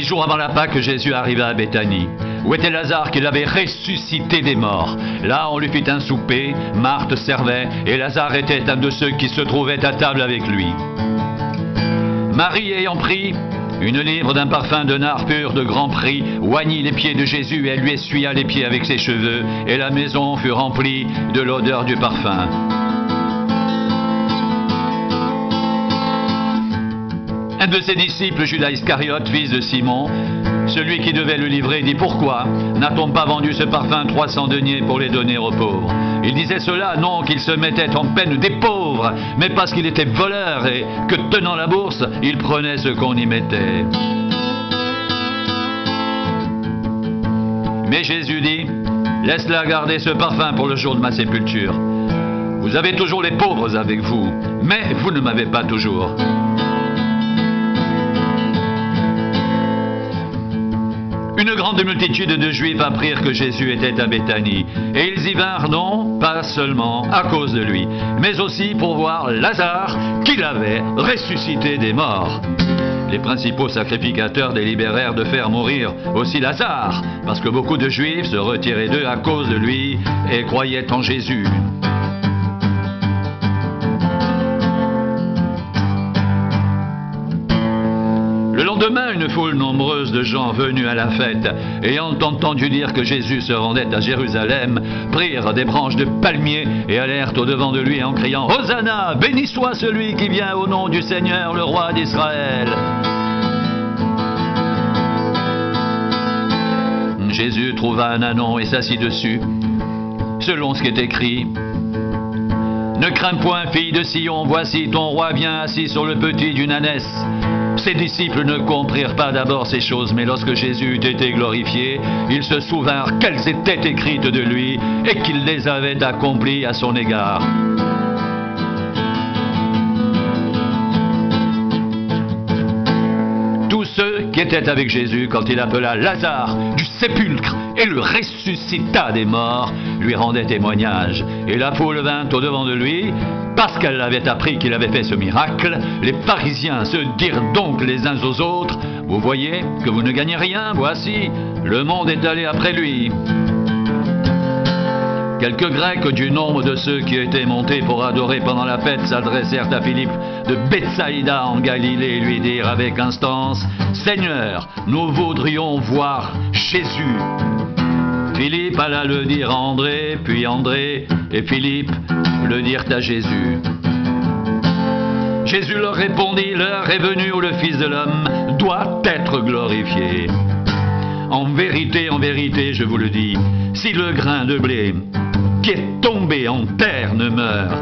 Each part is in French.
jours avant la Pâque, Jésus arriva à Béthanie, où était Lazare qu'il avait ressuscité des morts. Là, on lui fit un souper, Marthe servait, et Lazare était un de ceux qui se trouvaient à table avec lui. Marie, ayant pris une livre d'un parfum de nard pur de grand prix, oignit les pieds de Jésus et elle lui essuya les pieds avec ses cheveux, et la maison fut remplie de l'odeur du parfum. Un de ses disciples, Judas Iscariote, fils de Simon, celui qui devait le livrer, dit: pourquoi n'a-t-on pas vendu ce parfum 300 deniers pour les donner aux pauvres? Il disait cela non qu'il se mettait en peine des pauvres, mais parce qu'il était voleur et que, tenant la bourse, il prenait ce qu'on y mettait. Mais Jésus dit: laisse-la garder ce parfum pour le jour de ma sépulture. Vous avez toujours les pauvres avec vous, mais vous ne m'avez pas toujours. Une grande multitude de Juifs apprirent que Jésus était à Béthanie, et ils y vinrent non pas seulement à cause de lui, mais aussi pour voir Lazare qu'il avait ressuscité des morts. Les principaux sacrificateurs délibérèrent de faire mourir aussi Lazare, parce que beaucoup de Juifs se retiraient d'eux à cause de lui et croyaient en Jésus. Le lendemain, une foule nombreuse de gens venus à la fête, ayant entendu dire que Jésus se rendait à Jérusalem, prirent des branches de palmier et allèrent au-devant de lui en criant: Hosanna, béni soit celui qui vient au nom du Seigneur, le roi d'Israël. Jésus trouva un ânon et s'assit dessus, selon ce qui est écrit: Ne crains point, fille de Sion, voici ton roi vient assis sur le petit d'une ânesse. Ses disciples ne comprirent pas d'abord ces choses, mais lorsque Jésus eut été glorifié, ils se souvinrent qu'elles étaient écrites de lui et qu'il les avait accomplies à son égard. Tous ceux qui étaient avec Jésus quand il appela Lazare du sépulcre et le ressuscita des morts lui rendaient témoignage. Et la foule vint au-devant de lui, parce qu'elle avait appris qu'il avait fait ce miracle. Les pharisiens se dirent donc les uns aux autres: vous voyez que vous ne gagnez rien, voici, le monde est allé après lui. Quelques Grecs du nombre de ceux qui étaient montés pour adorer pendant la fête s'adressèrent à Philippe de Bethsaïda en Galilée et lui dirent avec instance: Seigneur, nous voudrions voir Jésus. Philippe alla le dire à André, puis André et Philippe le dirent à Jésus. Jésus leur répondit: l'heure est venue où le Fils de l'homme doit être glorifié. En vérité, je vous le dis, si le grain de blé qui est tombé en terre ne meurt,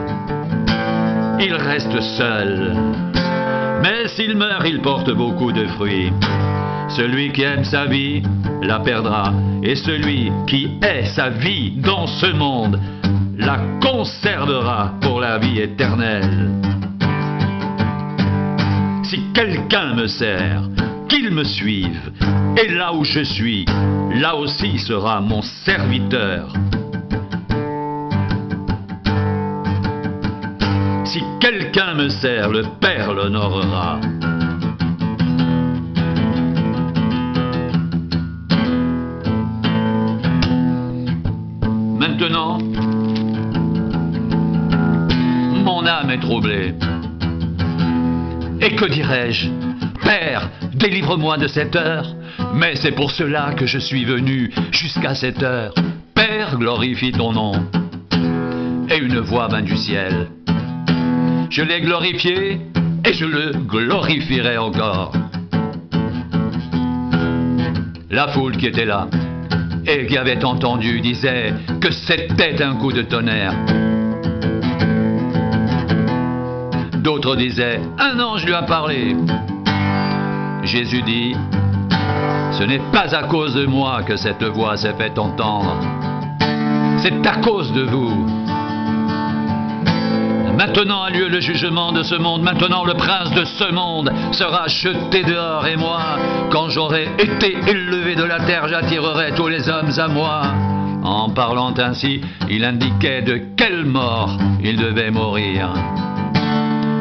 il reste seul. Mais s'il meurt, il porte beaucoup de fruits. Celui qui aime sa vie la perdra, et celui qui hait sa vie dans ce monde la conservera pour la vie éternelle. Si quelqu'un me sert, qu'il me suive, et là où je suis, là aussi sera mon serviteur. Si quelqu'un me sert, le Père l'honorera. Maintenant, mon âme est troublée. Et que dirais-je? Père, délivre-moi de cette heure. Mais c'est pour cela que je suis venu jusqu'à cette heure. Père, glorifie ton nom. Et une voix vint du ciel: je l'ai glorifié et je le glorifierai encore. La foule qui était là et qui avait entendu disait que c'était un coup de tonnerre. D'autres disaient: un ange lui a parlé. Jésus dit: ce n'est pas à cause de moi que cette voix s'est fait entendre. C'est à cause de vous. Maintenant a lieu le jugement de ce monde. Maintenant le prince de ce monde sera jeté dehors. Et moi, quand j'aurai été élevé de la terre, j'attirerai tous les hommes à moi. En parlant ainsi, il indiquait de quelle mort il devait mourir.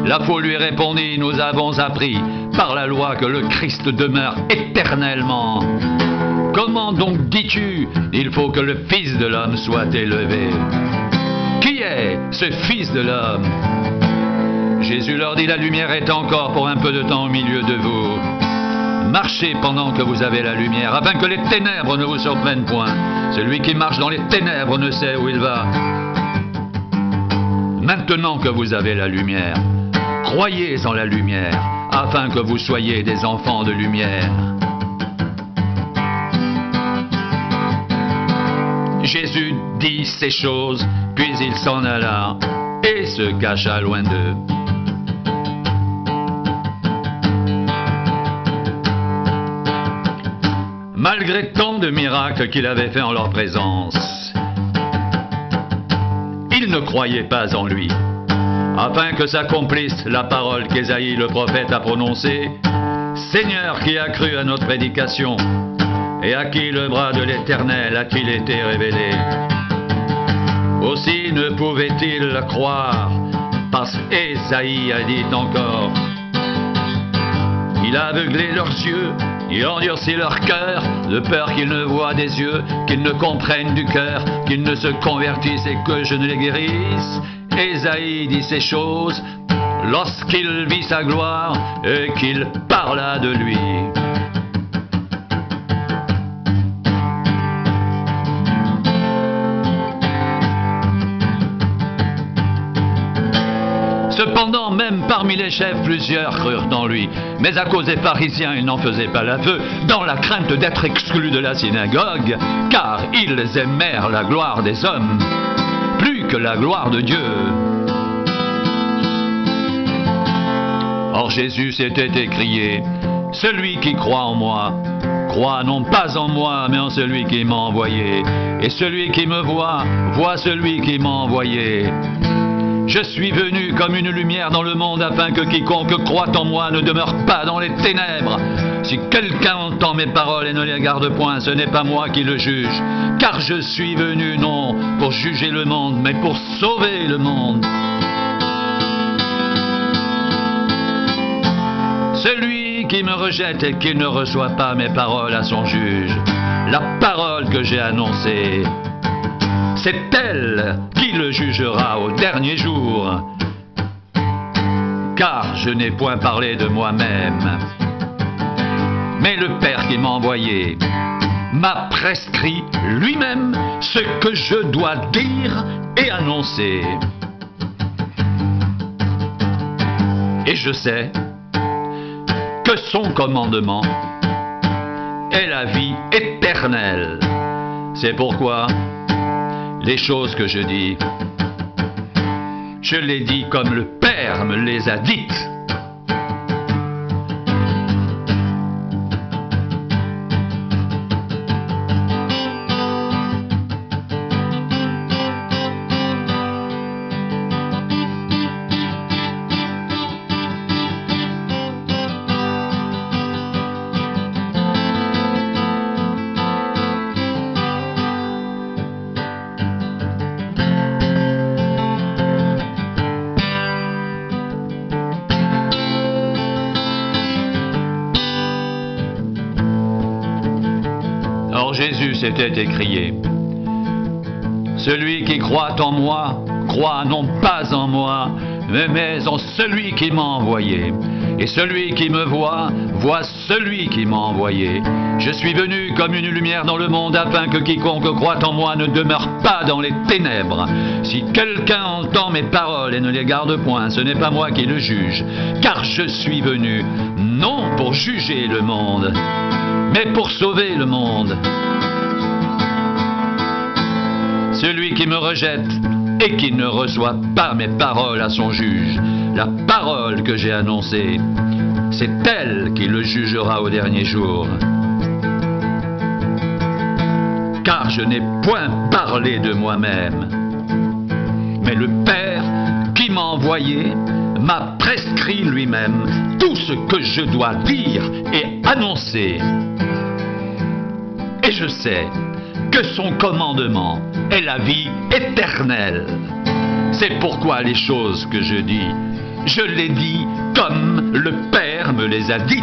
La foule lui répondit: nous avons appris par la loi que le Christ demeure éternellement. Comment donc dis-tu, il faut que le Fils de l'homme soit élevé? Qui est ce Fils de l'homme? Jésus leur dit, la lumière est encore pour un peu de temps au milieu de vous. Marchez pendant que vous avez la lumière, afin que les ténèbres ne vous surprennent point. Celui qui marche dans les ténèbres ne sait où il va. Maintenant que vous avez la lumière, croyez en la lumière, afin que vous soyez des enfants de lumière. Jésus dit ces choses, puis il s'en alla et se cacha loin d'eux. Malgré tant de miracles qu'il avait fait en leur présence, ils ne croyaient pas en lui, afin que s'accomplisse la parole qu'Ésaïe le prophète a prononcée. Seigneur, qui a cru à notre prédication, et à qui le bras de l'Éternel a-t-il été révélé? Aussi ne pouvaient-ils croire, parce qu'Ésaïe a dit encore, il a aveuglé leurs yeux, il a endurci leur cœur, de peur qu'ils ne voient des yeux, qu'ils ne comprennent du cœur, qu'ils ne se convertissent et que je ne les guérisse. Ésaïe dit ces choses lorsqu'il vit sa gloire et qu'il parla de lui. Cependant, même parmi les chefs, plusieurs crurent en lui. Mais à cause des pharisiens, ils n'en faisaient pas l'aveu, dans la crainte d'être exclus de la synagogue, car ils aimèrent la gloire des hommes, plus que la gloire de Dieu. Or Jésus s'était écrié, « Celui qui croit en moi, croit non pas en moi, mais en celui qui m'a envoyé. Et celui qui me voit, voit celui qui m'a envoyé. Je suis venu comme une lumière dans le monde afin que quiconque croit en moi ne demeure pas dans les ténèbres. Si quelqu'un entend mes paroles et ne les garde point, ce n'est pas moi qui le juge, car je suis venu non pour juger le monde, mais pour sauver le monde. Celui qui me rejette et qui ne reçoit pas mes paroles à son juge, la parole que j'ai annoncée, c'est elle qui le jugera au dernier jour, car je n'ai point parlé de moi-même, mais le Père qui m'a envoyé m'a prescrit lui-même ce que je dois dire et annoncer. Et je sais que son commandement est la vie éternelle. C'est pourquoi les choses que je dis, je les dis comme le Père me les a dites. Or Jésus s'était écrié, « Celui qui croit en moi, croit non pas en moi, mais en celui qui m'a envoyé. Et celui qui me voit, voit celui qui m'a envoyé. Je suis venu comme une lumière dans le monde, afin que quiconque croit en moi ne demeure pas dans les ténèbres. Si quelqu'un entend mes paroles et ne les garde point, ce n'est pas moi qui le juge, car je suis venu, non pour juger le monde, mais pour sauver le monde. Celui qui me rejette et qui ne reçoit pas mes paroles à son juge, la parole que j'ai annoncée, c'est elle qui le jugera au dernier jour. Car je n'ai point parlé de moi-même, mais le Père qui m'a envoyé m'a prescrit lui-même tout ce que je dois dire et annoncer. Et je sais que son commandement est la vie éternelle. C'est pourquoi les choses que je dis, je les dis comme le Père me les a dites.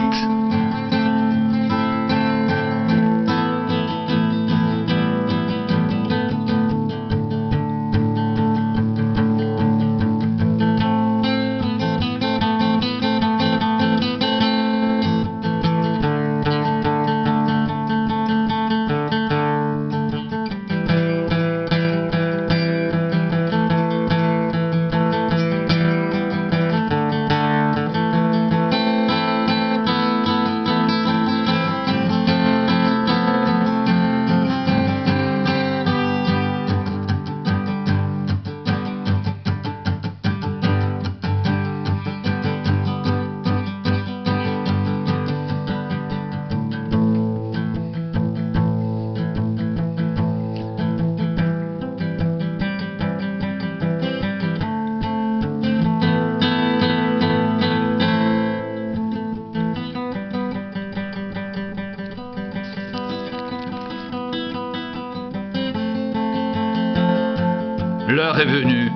L'heure est venue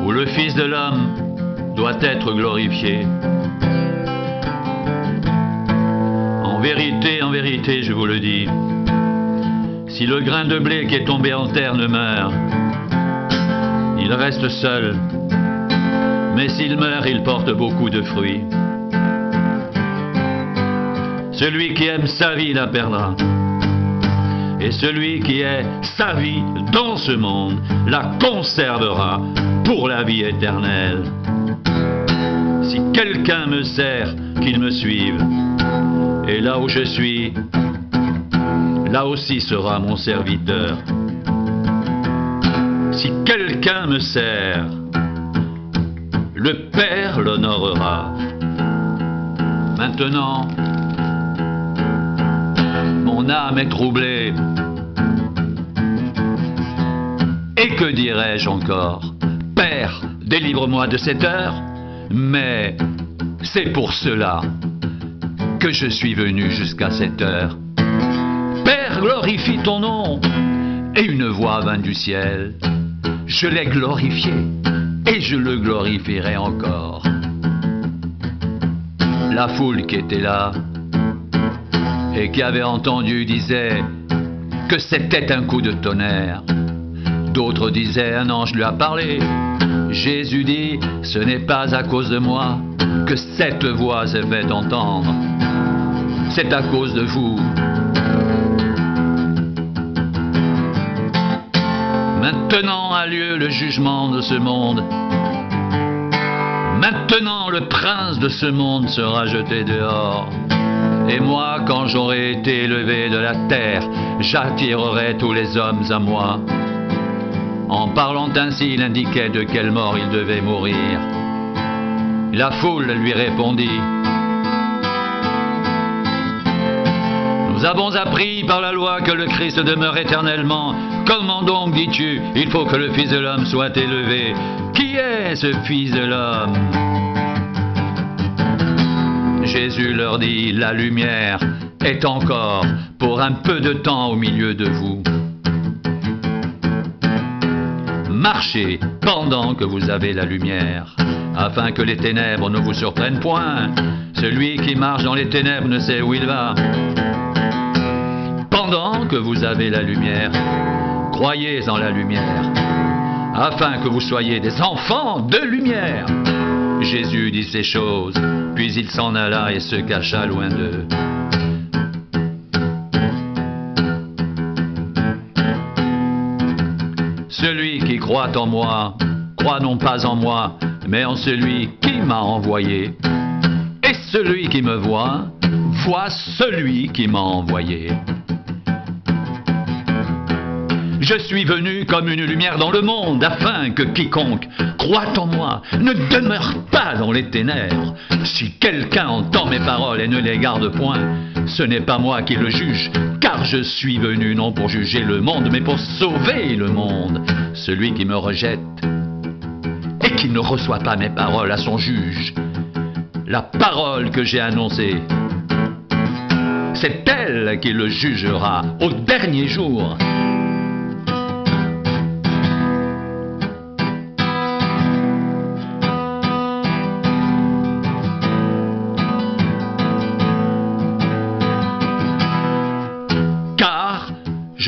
où le Fils de l'homme doit être glorifié. En vérité, je vous le dis, si le grain de blé qui est tombé en terre ne meurt, il reste seul, mais s'il meurt, il porte beaucoup de fruits. Celui qui aime sa vie la perdra. Et celui qui est sa vie dans ce monde la conservera pour la vie éternelle. Si quelqu'un me sert, qu'il me suive. Et là où je suis, là aussi sera mon serviteur. Si quelqu'un me sert, le Père l'honorera. Maintenant, mon âme est troublée. Et que dirais-je encore? Père, délivre-moi de cette heure. Mais c'est pour cela que je suis venu jusqu'à cette heure. Père, glorifie ton nom. Et une voix vint du ciel. Je l'ai glorifié et je le glorifierai encore. La foule qui était là et qui avait entendu disait que c'était un coup de tonnerre. D'autres disaient un ange lui a parlé. Jésus dit, ce n'est pas à cause de moi que cette voix s'est fait entendre. C'est à cause de vous. Maintenant a lieu le jugement de ce monde. Maintenant le prince de ce monde sera jeté dehors. Et moi, quand j'aurai été élevé de la terre, j'attirerai tous les hommes à moi. En parlant ainsi, il indiquait de quelle mort il devait mourir. La foule lui répondit: nous avons appris par la loi que le Christ demeure éternellement. Comment donc dis-tu, il faut que le Fils de l'homme soit élevé? Qui est ce Fils de l'homme? Jésus leur dit, la lumière est encore pour un peu de temps au milieu de vous. Marchez pendant que vous avez la lumière, afin que les ténèbres ne vous surprennent point. Celui qui marche dans les ténèbres ne sait où il va. Pendant que vous avez la lumière, croyez en la lumière, afin que vous soyez des enfants de lumière. Jésus dit ces choses, puis il s'en alla et se cacha loin d'eux. Celui qui croit en moi, croit non pas en moi, mais en celui qui m'a envoyé. Et celui qui me voit, voit celui qui m'a envoyé. Je suis venu comme une lumière dans le monde, afin que quiconque croit en moi ne demeure pas dans les ténèbres. Si quelqu'un entend mes paroles et ne les garde point, ce n'est pas moi qui le juge, car je suis venu non pour juger le monde, mais pour sauver le monde. Celui qui me rejette et qui ne reçoit pas mes paroles à son juge, la parole que j'ai annoncée, c'est elle qui le jugera au dernier jour.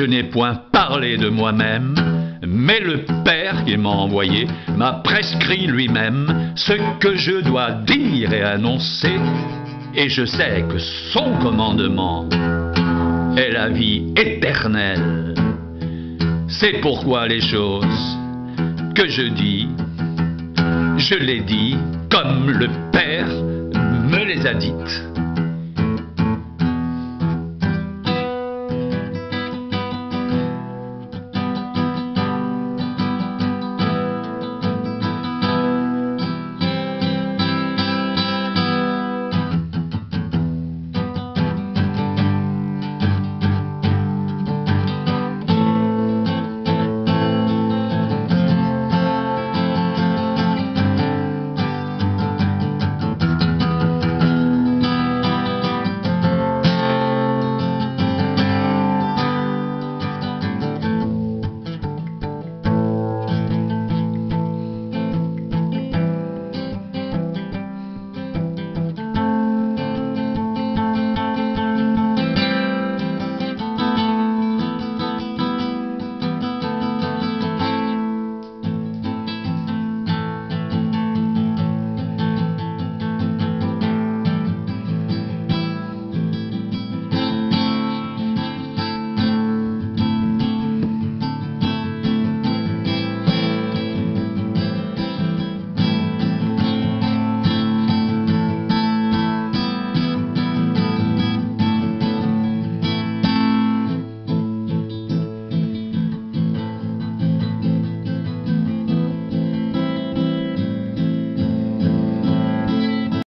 je n'ai point parlé de moi-même, mais le Père qui m'a envoyé m'a prescrit lui-même ce que je dois dire et annoncer, et je sais que son commandement est la vie éternelle. C'est pourquoi les choses que je dis, je les dis comme le Père me les a dites.